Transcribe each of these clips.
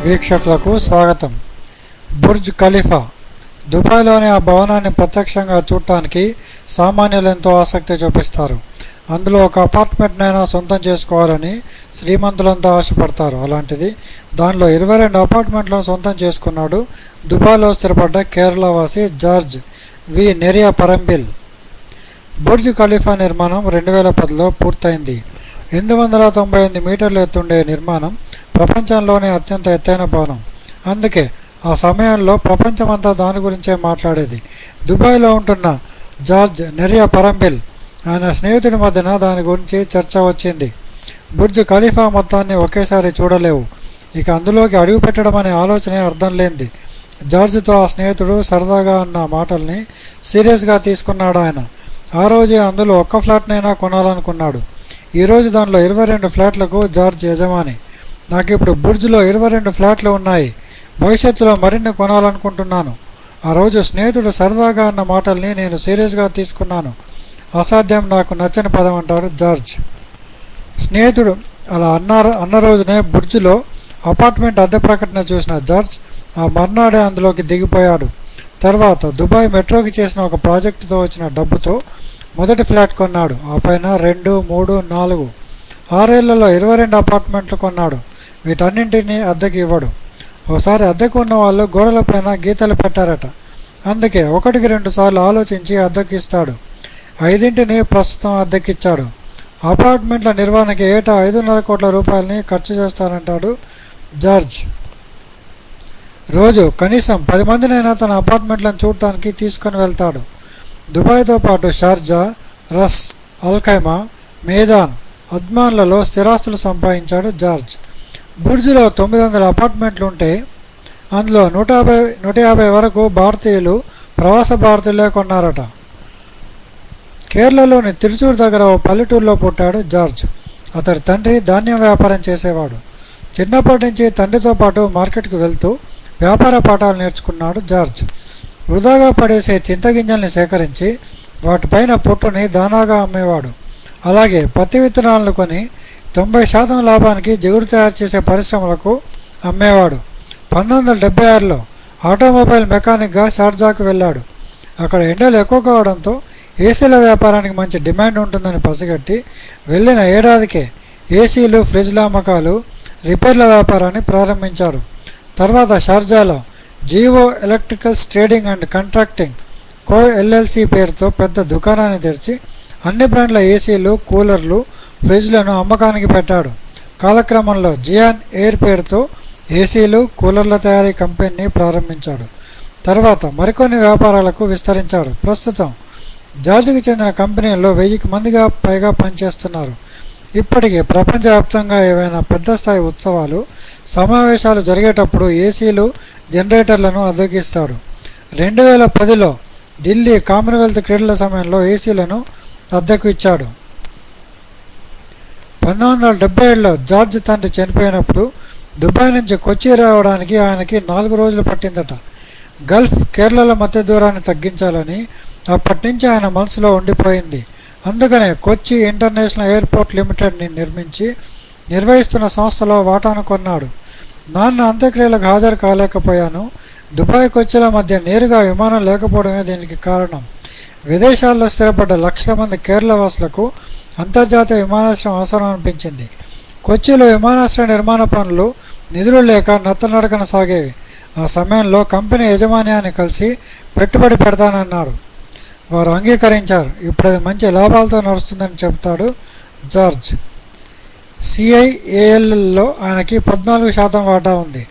వీక్షకులకు స్వాగతం. Burj Khalifa దుబాయ్లోని ఆ భవనాన్ని ప్రత్యక్షంగా చూడటానికి సామాన్యులు ఎంతో ఆసక్తి చూపిస్తారు. అందులో ఒక అపార్ట్మెంట్నైనా సొంతం చేసుకోవాలని శ్రీమంతులంతా ఆశపడతారు. అలాంటిది దానిలో 22 అపార్ట్మెంట్లను సొంతం చేసుకున్నాడు దుబాయ్లో స్థిరపడ్డ కేరళవాసి జార్జ్ వి నెరియా పరంబిల్. బుర్జ్ ఖలీఫా నిర్మాణం 2010లో పూర్తయింది. 898 మీటర్ల ఎత్తుండే నిర్మాణం ప్రపంచంలోనే అత్యంత ఎత్తైన భవనం. అందుకే ఆ సమయంలో ప్రపంచమంతా దాని గురించే మాట్లాడేది. దుబాయ్లో ఉంటున్న జార్జ్ నెరియా పరంబిల్ ఆయన స్నేహితుడి మధ్యన దాని గురించి చర్చ వచ్చింది. బుర్జ్ ఖలీఫా మొత్తాన్ని ఒకేసారి చూడలేవు, ఇక అందులోకి అడుగు పెట్టడం అనే ఆలోచనే అర్థం లేనిది. జార్జ్తో ఆ స్నేహితుడు సరదాగా అన్న మాటల్ని సీరియస్గా తీసుకున్నాడు ఆయన. ఆ రోజే అందులో ఒక్క ఫ్లాట్నైనా కొనాలనుకున్నాడు. ఈరోజు దానిలో 22 ఫ్లాట్లకు జార్జ్ యజమాని. నాకు ఇప్పుడు బుర్జ్లో 22 ఫ్లాట్లు ఉన్నాయి, భవిష్యత్తులో మరిన్ని కొనాలనుకుంటున్నాను. ఆ రోజు స్నేహితుడు సరదాగా అన్న మాటల్ని నేను సీరియస్గా తీసుకున్నాను. అసాధ్యం, నాకు నచ్చని పదం అంటాడు జార్జ్. స్నేహితుడు అలా అన్న రోజునే బుర్జ్లో అపార్ట్మెంట్ అద్దె ప్రకటన చూసిన జార్జ్ ఆ మర్నాడే అందులోకి దిగిపోయాడు. తర్వాత దుబాయ్ మెట్రోకి చేసిన ఒక ప్రాజెక్టుతో వచ్చిన డబ్బుతో మొదటి ఫ్లాట్ కొన్నాడు. ఆ పైన 2, 3, 4 6 ఏళ్లలో 22 అపార్ట్మెంట్లు కొన్నాడు. వీటన్నింటినీ అద్దెకి ఇవ్వడు. ఒకసారి అద్దెకు ఉన్న వాళ్ళు గోడలపైన గీతలు పెట్టారట. అందుకే 1-2 సార్లు ఆలోచించి అద్దెకి ఇస్తాడు. 5 ప్రస్తుతం అద్దెకిచ్చాడు. అపార్ట్మెంట్ల నిర్వహణకి ఏటా 5.5 కోట్ల రూపాయలని ఖర్చు చేస్తానంటాడు జార్జ్. రోజు కనీసం 10 మందినైనా తన అపార్ట్మెంట్లను చూడటానికి తీసుకొని వెళ్తాడు. దుబాయ్తో పాటు షార్జా, రస్, అల్ఖైమా, మేదాన్, అజ్మాన్లలో స్థిరాస్తులు సంపాదించాడు జార్జ్. బుర్జ్లో 900 అపార్ట్మెంట్లు ఉంటే అందులో 150 వరకు భారతీయులు, ప్రవాస భారతీయులే కొన్నారట. కేరళలోని తిరుచూరు దగ్గర ఓ పల్లెటూరులో పుట్టాడు జార్జ్. అతడి తండ్రి ధాన్యం వ్యాపారం చేసేవాడు. చిన్నప్పటి నుంచి తండ్రితో పాటు మార్కెట్కు వెళ్తూ వ్యాపార పాఠాలు నేర్చుకున్నాడు జార్జ్. వృధాగా పడేసే చింతగింజల్ని సేకరించి వాటిపైన పొట్టుని దానాగా అమ్మేవాడు. అలాగే పత్తి విత్తనాలను కొని 90% లాభానికి జిగురు తయారు చేసే పరిశ్రమలకు అమ్మేవాడు. 1976లో ఆటోమొబైల్ మెకానిక్గా షార్జాకు వెళ్ళాడు. అక్కడ ఎండలు ఎక్కువ కావడంతో ఏసీల వ్యాపారానికి మంచి డిమాండ్ ఉంటుందని పసిగట్టి వెళ్ళిన ఏడాదికే ఏసీలు, ఫ్రిడ్జ్ల అమ్మకాలు, రిపేర్ల వ్యాపారాన్ని ప్రారంభించాడు. తర్వాత షార్జాలో జివో electricals trading and contracting co LLC పేరుతో పెద్ద దుకాణాన్ని తెరిచి అన్ని బ్రాండ్ల ఏసీలు, కూలర్లు, ఫ్రిడ్జ్లను అమ్మకానికి పెట్టాడు. కాలక్రమంలో జియాన్ ఎయిర్ పేరుతో ఏసీలు, కూలర్ల తయారీ కంపెనీని ప్రారంభించాడు. తర్వాత మరికొన్ని వ్యాపారాలకు విస్తరించాడు. ప్రస్తుతం జార్జ్కి చెందిన కంపెనీల్లో 1000 మందిగా పైగా పనిచేస్తున్నారు. ఇప్పటికీ ప్రపంచవ్యాప్తంగా ఏవైనా పెద్ద స్థాయి ఉత్సవాలు, సమావేశాలు జరిగేటప్పుడు ఏసీలు, జనరేటర్లను అద్దెకిస్తాడు. 2010లో ఢిల్లీ కామన్వెల్త్ క్రీడల సమయంలో ఏసీలను అద్దెకు ఇచ్చాడు. 1977లో జార్జ్ తండ్రి చనిపోయినప్పుడు దుబాయ్ నుంచి కొచ్చి రావడానికి ఆయనకి 4 రోజులు పట్టిందట. గల్ఫ్, కేరళల మధ్య దూరాన్ని తగ్గించాలని అప్పటి నుంచి ఆయన మనసులో ఉండిపోయింది. అందుకనే కొచ్చి ఇంటర్నేషనల్ ఎయిర్పోర్ట్ లిమిటెడ్ని నిర్వహిస్తున్న సంస్థలో వాటాను కొన్నాడు. నాన్న అంత్యక్రియలకు హాజరు కాలేకపోయాను. దుబాయ్, కొచ్చిల మధ్య నేరుగా విమానం లేకపోవడమే దీనికి కారణం. విదేశాల్లో స్థిరపడ్డ లక్షల మంది కేరళ వాసులకు అంతర్జాతీయ విమానాశ్రయం అవసరం అనిపించింది. కొచ్చిలో విమానాశ్రయ నిర్మాణ పనులు నిధులు లేక నత్తనడకన సాగేవి. ఆ సమయంలో కంపెనీ యజమాన్యాన్ని కలిసి పెట్టుబడి పెడతానన్నాడు. వారు అంగీకరించారు. ఇప్పుడు అది మంచి లాభాలతో నడుస్తుందని చెబుతాడు జార్జ్. సిఐఏఎల్లో ఆయనకి 14% వాటా ఉంది.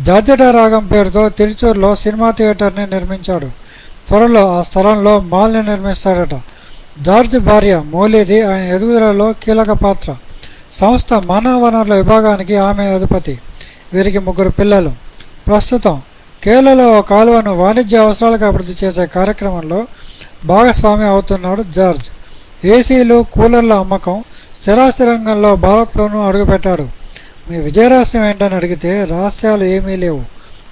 జార్జట రాగం పేరుతో తిరుచూరులో సినిమా థియేటర్ని నిర్మించాడు. త్వరలో ఆ స్థలంలో మాల్ని నిర్మిస్తాడట. జార్జ్ భార్య మోలీది ఆయన ఎదుగుదలలో కీలక పాత్ర. సంస్థ మానవ వనరుల విభాగానికి ఆమె అధిపతి. వీరికి 3 పిల్లలు. ప్రస్తుతం కేరళలో ఒక కాలువను వాణిజ్య అవసరాలకు అభివృద్ధి చేసే కార్యక్రమంలో భాగస్వామి అవుతున్నాడు జార్జ్. ఏసీలు, కూలర్ల అమ్మకం, స్థిరాస్తి రంగంలో భారత్లోనూ అడుగుపెట్టాడు. మీ విజయరహస్యం ఏంటని అడిగితే రహస్యాలు ఏమీ లేవు.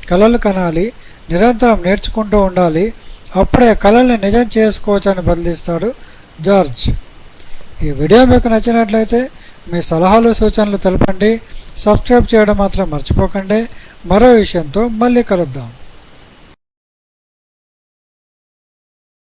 కలలు కనాలి, నిరంతరం నేర్చుకుంటూ ఉండాలి, అప్పుడే కలల్ని నిజం చేసుకోవచ్చని బదిలిస్తాడు జార్జ్. ఈ వీడియో మీకు నచ్చినట్లయితే మీ సలహాలు సూచనలు తెలపండి. సబ్స్క్రైబ్ చేయడం మాత్రం మర్చిపోకండి. మరో విషయంతో మళ్ళీ కలుద్దాం.